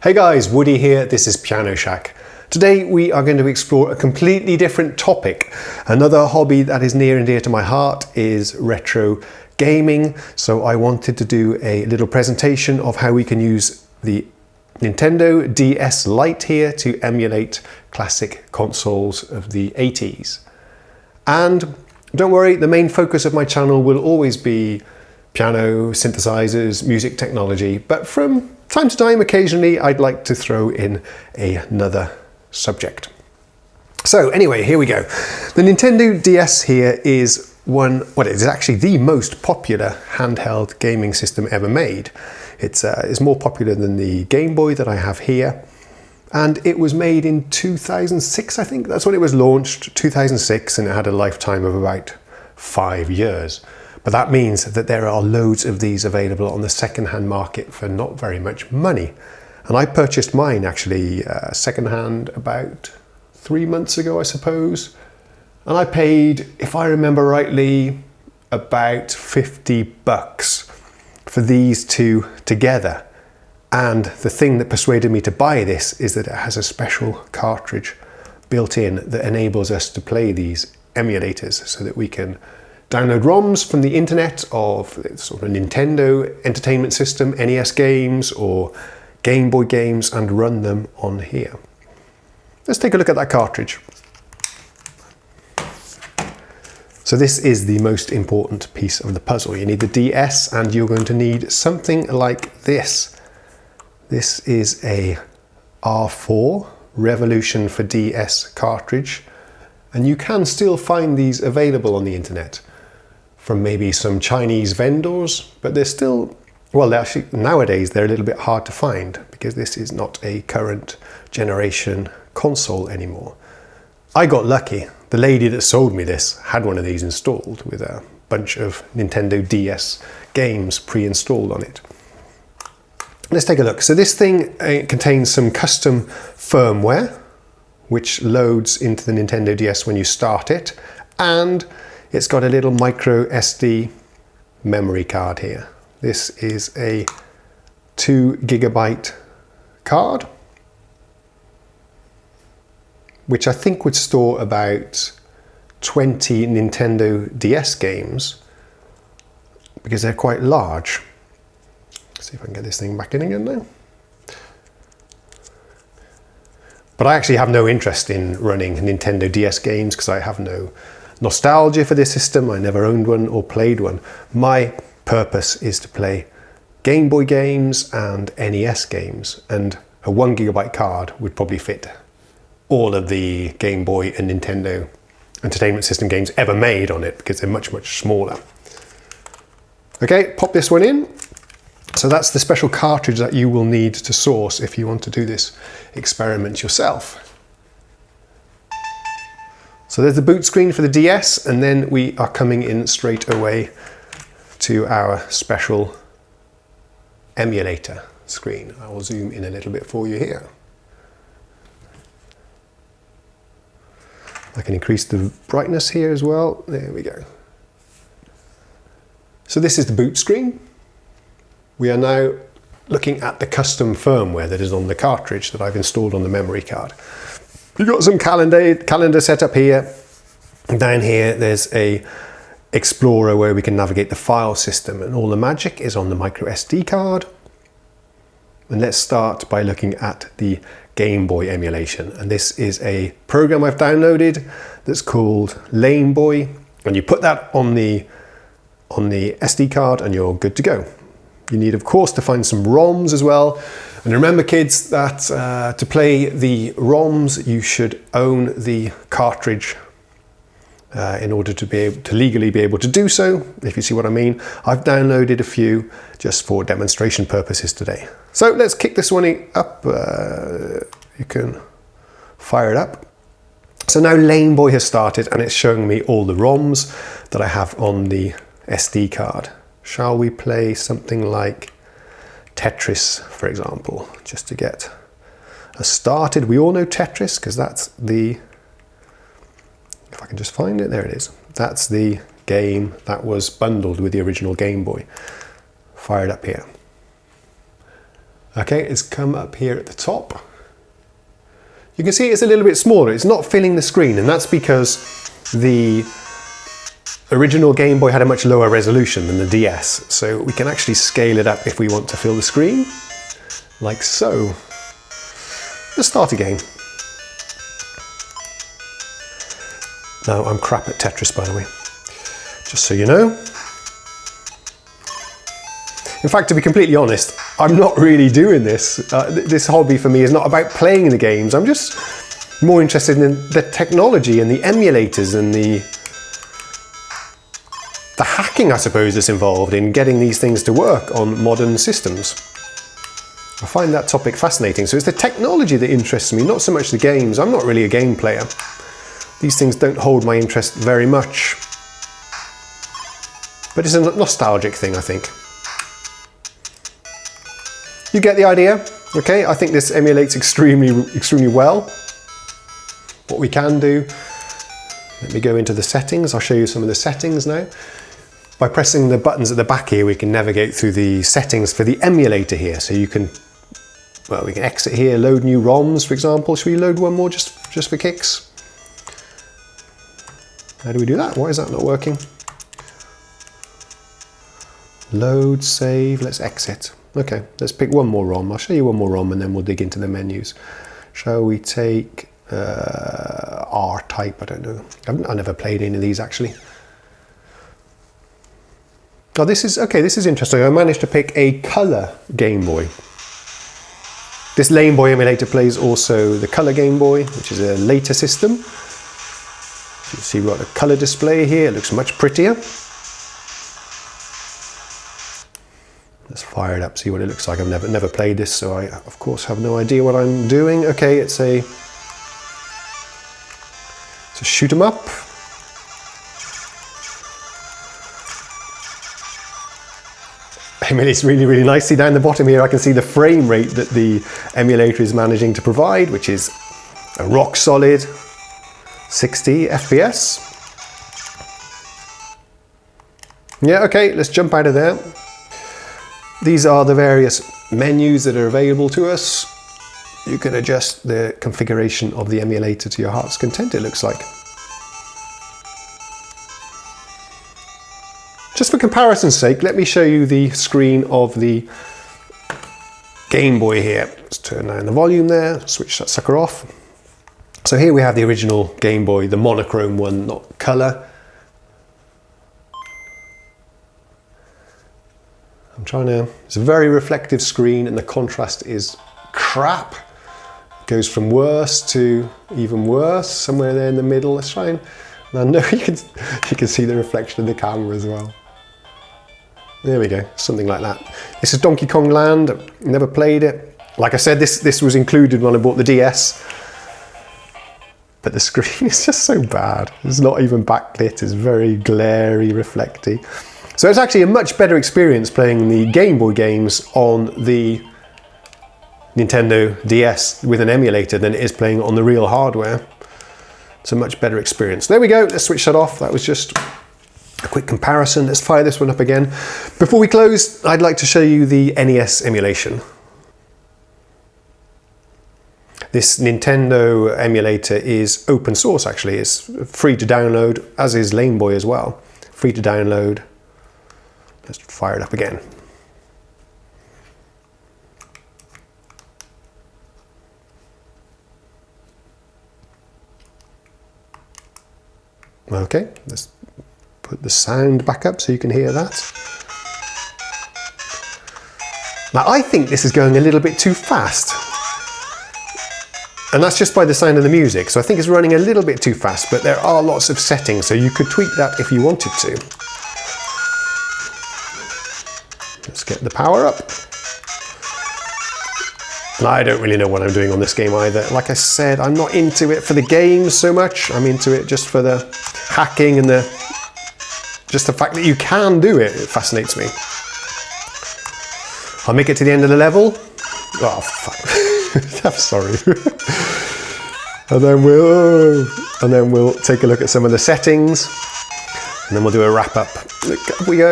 Hey guys, Woody here, this is Piano Shack. Today we are going to explore a completely different topic. Another hobby that is near and dear to my heart is retro gaming, so I wanted to do a little presentation of how we can use the Nintendo DS Lite here to emulate classic consoles of the 80s. And don't worry, the main focus of my channel will always be piano, synthesizers, music technology, but from time to time, occasionally, I'd like to throw in another subject. So anyway, here we go. The Nintendo DS here is it is actually the most popular handheld gaming system ever made. It's more popular than the Game Boy that I have here. And it was made in 2006, I think. That's when it was launched, 2006, and it had a lifetime of about 5 years. But that means that there are loads of these available on the second-hand market for not very much money. And I purchased mine actually second-hand about 3 months ago, I suppose. And I paid, if I remember rightly, about 50 bucks for these two together. And the thing that persuaded me to buy this is that it has a special cartridge built in that enables us to play these emulators so that we can download ROMs from the internet of sort of a Nintendo Entertainment System, NES games or Game Boy games and run them on here. Let's take a look at that cartridge. So this is the most important piece of the puzzle. You need the DS and you're going to need something like this. This is a R4 Revolution for DS cartridge, and you can still find these available on the internet from maybe some Chinese vendors, but they're still, well, actually nowadays they're a little bit hard to find because this is not a current generation console anymore. I got lucky. The lady that sold me this had one of these installed with a bunch of Nintendo DS games pre-installed on it. Let's take a look. So this thing contains some custom firmware, which loads into the Nintendo DS when you start it. And it's got a little micro SD memory card here. This is a 2 GB card, which I think would store about 20 Nintendo DS games because they're quite large. See if I can get this thing back in again now. But I actually have no interest in running Nintendo DS games because I have no nostalgia for this system. I never owned one or played one. My purpose is to play Game Boy games and NES games, and a 1 GB card would probably fit all of the Game Boy and Nintendo Entertainment System games ever made on it because they're much, much smaller. Okay, pop this one in. So that's the special cartridge that you will need to source if you want to do this experiment yourself. So there's the boot screen for the DS, and then we are coming in straight away to our special emulator screen. I will zoom in a little bit for you here. I can increase the brightness here as well. There we go. So this is the boot screen. We are now looking at the custom firmware that is on the cartridge that I've installed on the memory card. You've got some calendar set up here. Down here there's a Explorer where we can navigate the file system, and all the magic is on the micro SD card. And let's start by looking at the Game Boy emulation. And this is a program I've downloaded that's called Lameboy. And you put that on the SD card and you're good to go. You need, of course, to find some ROMs as well. And remember, kids, that to play the ROMs, you should own the cartridge in order to be able to legally be able to do so, if you see what I mean. I've downloaded a few just for demonstration purposes today. So let's kick this one up. You can fire it up. So now Lameboy has started and it's showing me all the ROMs that I have on the SD card. Shall we play something like Tetris, for example, just to get us started? We all know Tetris because that's the, if I can just find it, there it is. That's the game that was bundled with the original Game Boy. Fire it up here. Okay, it's come up here at the top. You can see it's a little bit smaller. It's not filling the screen, and that's because the original Game Boy had a much lower resolution than the DS. So we can actually scale it up if we want to fill the screen, like so. Let's start again. Now, I'm crap at Tetris, by the way, just so you know. In fact, to be completely honest, I'm not really doing this. This hobby for me is not about playing the games. I'm just more interested in the technology and the emulators and the hacking, I suppose, that's involved in getting these things to work on modern systems. I find that topic fascinating. So it's the technology that interests me, not so much the games. I'm not really a game player. These things don't hold my interest very much. But it's a nostalgic thing, I think. You get the idea, okay? I think this emulates extremely well. What we can do, let me go into the settings. I'll show you some of the settings now. By pressing the buttons at the back here, we can navigate through the settings for the emulator here. So you can, well, we can exit here, load new ROMs, for example. Should we load one more just for kicks? How do we do that? Why is that not working? Load, save, let's exit. Okay, let's pick one more ROM. I'll show you one more ROM and then we'll dig into the menus. Shall we take R-Type? I don't know. I never played any of these actually. Oh, this is interesting. I managed to pick a color Game Boy. This Lameboy emulator plays also the color Game Boy, which is a later system. You see we've got a color display here. It looks much prettier. Let's fire it up, see what it looks like. I've never played this, so I of course have no idea what I'm doing. Okay, it's a shoot 'em up. Emulates really nicely. Down the bottom here I can see the frame rate that the emulator is managing to provide, which is a rock solid 60 FPS. Yeah, okay, let's jump out of there. These are the various menus that are available to us. You can adjust the configuration of the emulator to your heart's content, it looks like. Just for comparison's sake, let me show you the screen of the Game Boy here. Let's turn down the volume there, switch that sucker off. So here we have the original Game Boy, the monochrome one, not color. It's a very reflective screen and the contrast is crap. It goes from worse to even worse, somewhere there in the middle. Let's try and I know you can see the reflection of the camera as well. There we go, something like that. This is Donkey Kong Land. Never played it. Like I said, this was included when I bought the DS. But the screen is just so bad. It's not even backlit. It's very glary, reflecty. So it's actually a much better experience playing the Game Boy games on the Nintendo DS with an emulator than it is playing on the real hardware. It's a much better experience. There we go. Let's switch that off. That was just a quick comparison. Let's fire this one up again. Before we close, I'd like to show you the NES emulation. This Nintendo emulator is open source actually. It's free to download, as is Lameboy as well. Free to download. Let's fire it up again. Okay, let's put the sound back up so you can hear that. Now I think this is going a little bit too fast. And that's just by the sound of the music. So I think it's running a little bit too fast, but there are lots of settings, so you could tweak that if you wanted to. Let's get the power up. And I don't really know what I'm doing on this game either. Like I said, I'm not into it for the games so much. I'm into it just for the hacking and just the fact that you can do it. It fascinates me. I'll make it to the end of the level. Oh, fuck. I'm sorry. and then we'll take a look at some of the settings, and then we'll do a wrap up. Up we go.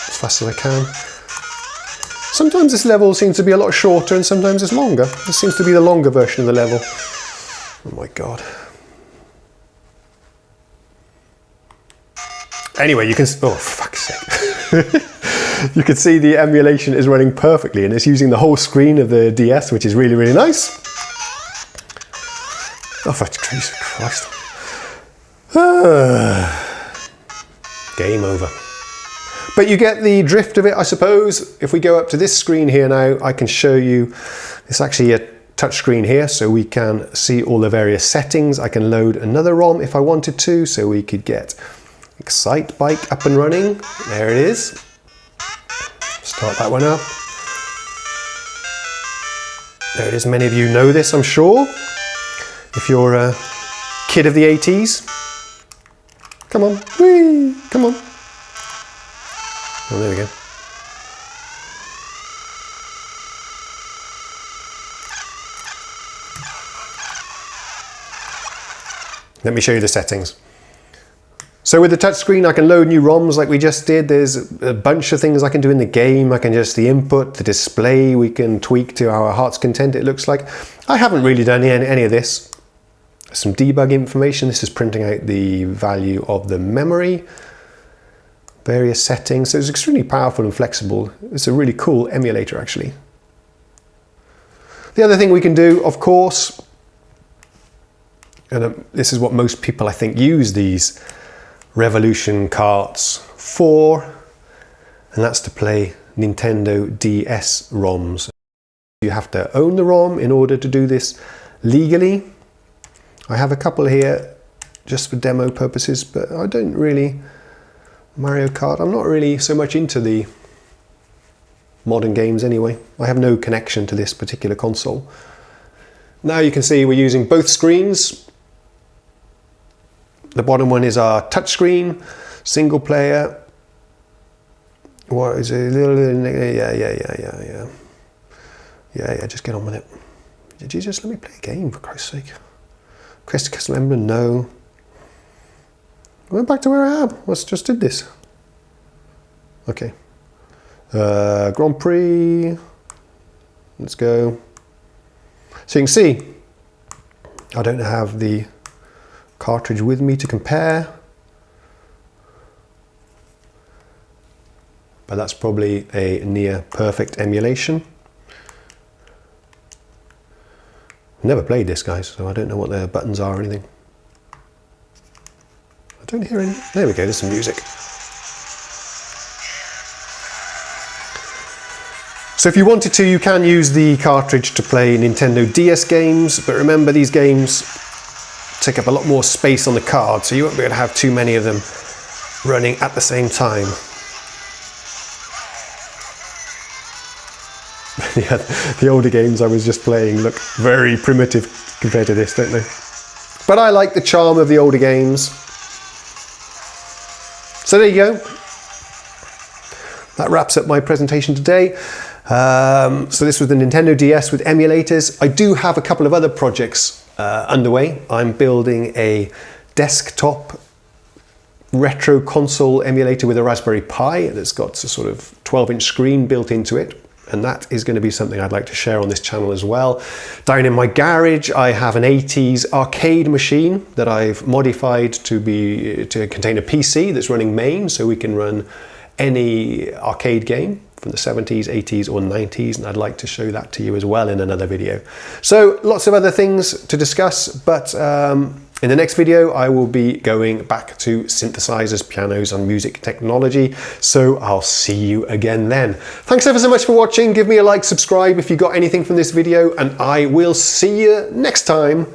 As fast as I can. Sometimes this level seems to be a lot shorter and sometimes it's longer. This seems to be the longer version of the level. Oh my god. Anyway, you can, oh fuck's sake. You can see the emulation is running perfectly and it's using the whole screen of the DS, which is really, really nice. Oh, for Jesus Christ. Game over. But you get the drift of it, I suppose. If we go up to this screen here now, I can show you, it's actually a touch screen here, so we can see all the various settings. I can load another ROM if I wanted to, so we could get Excite Bike up and running. There it is. Start that one up. There it is. Many of you know this, I'm sure. If you're a kid of the 80s. Come on. Whee! Come on. Oh, there we go. Let me show you the settings. So with the touchscreen, I can load new ROMs like we just did. There's a bunch of things I can do in the game. I can adjust the input, the display, we can tweak to our heart's content, it looks like. I haven't really done any of this. Some debug information. This is printing out the value of the memory. Various settings. So it's extremely powerful and flexible. It's a really cool emulator, actually. The other thing we can do, of course, and this is what most people, I think, use these Revolution carts for, and that's to play Nintendo DS ROMs. You have to own the ROM in order to do this legally. I have a couple here just for demo purposes, but I don't really, Mario Kart, I'm not really so much into the modern games anyway. I have no connection to this particular console. Now you can see we're using both screens. The bottom one is our touchscreen, single player. What is it? Yeah, just get on with it. Did you just let me play a game, for Christ's sake? Quest Custom Emblem, no. I went back to where I am. Let's just did this. Okay. Grand Prix. Let's go. So you can see, I don't have the cartridge with me to compare, but that's probably a near perfect emulation. Never played this, guys, so I don't know what the buttons are or anything. I don't hear any. There we go, there's some music. So if you wanted to, you can use the cartridge to play Nintendo DS games, but remember these games take up a lot more space on the card, so you won't be able to have too many of them running at the same time. Yeah, the older games I was just playing look very primitive compared to this, don't they? But I like the charm of the older games. So there you go. That wraps up my presentation today. So this was the Nintendo DS with emulators. I do have a couple of other projects underway. I'm building a desktop retro console emulator with a Raspberry Pi that's got a sort of 12-inch screen built into it, and that is going to be something I'd like to share on this channel as well. Down in my garage I have an 80s arcade machine that I've modified to contain a PC that's running MAME, so we can run any arcade game from the 70s, 80s or 90s, and I'd like to show that to you as well in another video. So lots of other things to discuss, but in the next video I will be going back to synthesizers, pianos and music technology, so I'll see you again then. Thanks ever so much for watching. Give me a like, subscribe if you got anything from this video, and I will see you next time.